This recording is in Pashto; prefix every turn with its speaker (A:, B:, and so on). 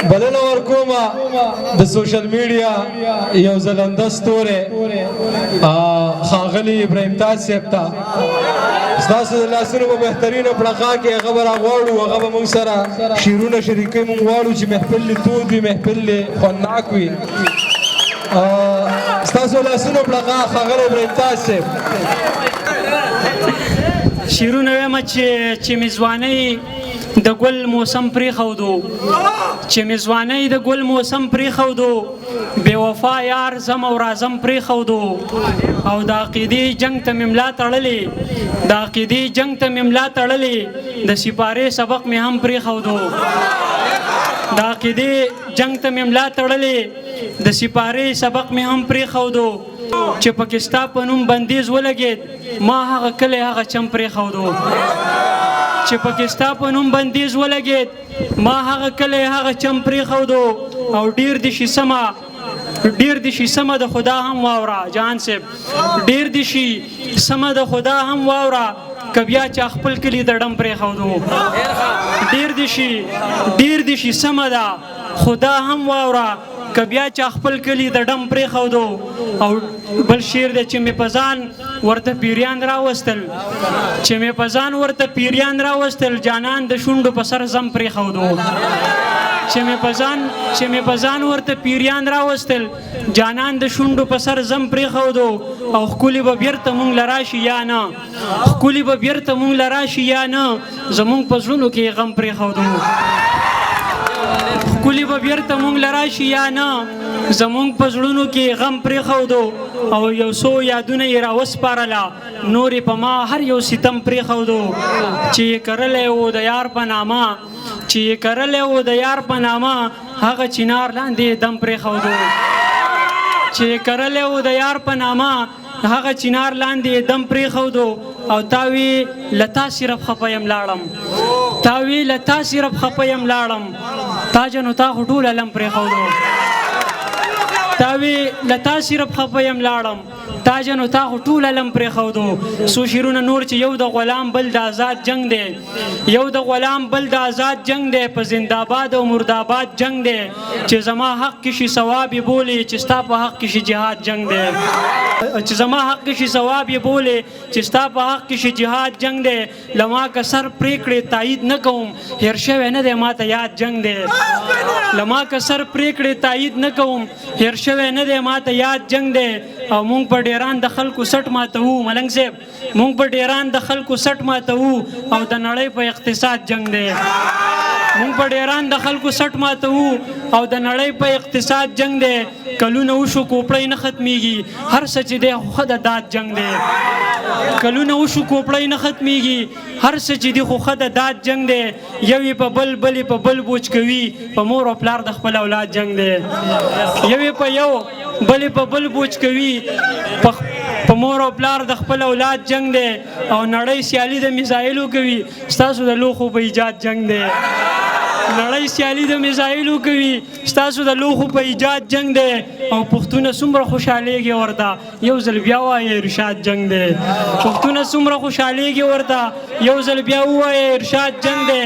A: بلنه ورکومه د سوشل میډیا یو ځلنده ستوری ښاغلي ابراهیم تاج صاحب ته ستاسو د لاسونو په بهترینه پړقا کې هغه به راغواړو هغه به موږ سره شعرونه شریکوي موږ غواړو چې محفل دې تود وي محفل دې خوندناک وي ستاسو لاسونو پړقا ښاغلی ابراهیم تاج صاحب
B: شعرونه وایم چې مې ځوانۍ د ګل موسم پرېښودو چې مې ځوانۍ د ګل موسم پرېښودو بې وفا یار زم او رازم پرېښودو او د عقیدې جنګ ته مې ملا تړلې د عقیدې جنګ ته مې ملا تړلې د سپارې سبق مې هم پرېښودو د عقیدې جنګ ته مې ملا تړلې د سپارې سبق مې هم پرېښودو چې پکې ستا په نوم بندیز ولګېد ما هغه کلی هغه چم پرېښودو چې پکې ستا په نوم بندیز ولګېد ما هغه کلی هغه چم پرېښودو او ډېر دې شي سمه د خدا هم واوره جهان صاحب ډېر دې شي سمه د خدا هم واوره که بیا چا خپل کلي د ډم پرېښودو ډېر دې شي سمه ده خدا هم واوره که بیا چا خپل کلي د ډم پرېښودو او بل شعر دی چې مې په ځان ورته پیریان راوستل جانان د شونډو په سر زم پرېښودو چې مې په ځان ورته پیریان راوستل جانان د شونډو په سر زم پرېښودو او ښکلي به بیرته مونږ له راشي یا نه زمونږ په زړونو کې غم پرېښودو ښکلي به بیرته مونږ له راشي یا نه زمونږ په زړونو کې غم پرېښودو او یو څو یادونه یې راوسپارله نور یې په ما هر یو ستم پرېښودو چې یې کرلی و د یار په نامه هغه چنار لاندې دم پرېښودو چې یې کرلی و د یار په نامه هغه چنار لاندې دم پرېښودو او تاوی لتا صرف خفه یم لاړم تا جنو تا خو ټول علم پرېښودو تاوی لتا صرف خفه یم لاړم تا جنو تا خو ټول علم پرېښودو څو شعرونه نور چې یو د غلام بل د آزاد جنګ دی په زنده‌آباد او مرداباد جنگ دی چې زما حق کې شي ثواب یې بولې چې ستا په حق کې شي جهاد جنگ دی لما که سر پرېکړې تایید نه کوم هېر شوی نه دی ماته یاد جنگ دی او مونږ په ډیران د خلکو سټ ماتوو ملنګ صاحب او د نړۍ په اقتصاد جنگ دی کلونه وشو کوپړی نه ختمیږي هر څه چې دی خو ښه د داد جنگ دی یو یې په بل بل په بل بوج کوي په مور او پلار د خپل اولاد جنگ دی په مور او پلار د خپل اولاد جنگ دی او نړۍ سیالي د میزایلو کوي ستاسو د لوښو په ایجاد جنگ دی او پښتونه څومره خوشحالېږي ورته یو ځل بیا ووایه ارشاد جنگ دی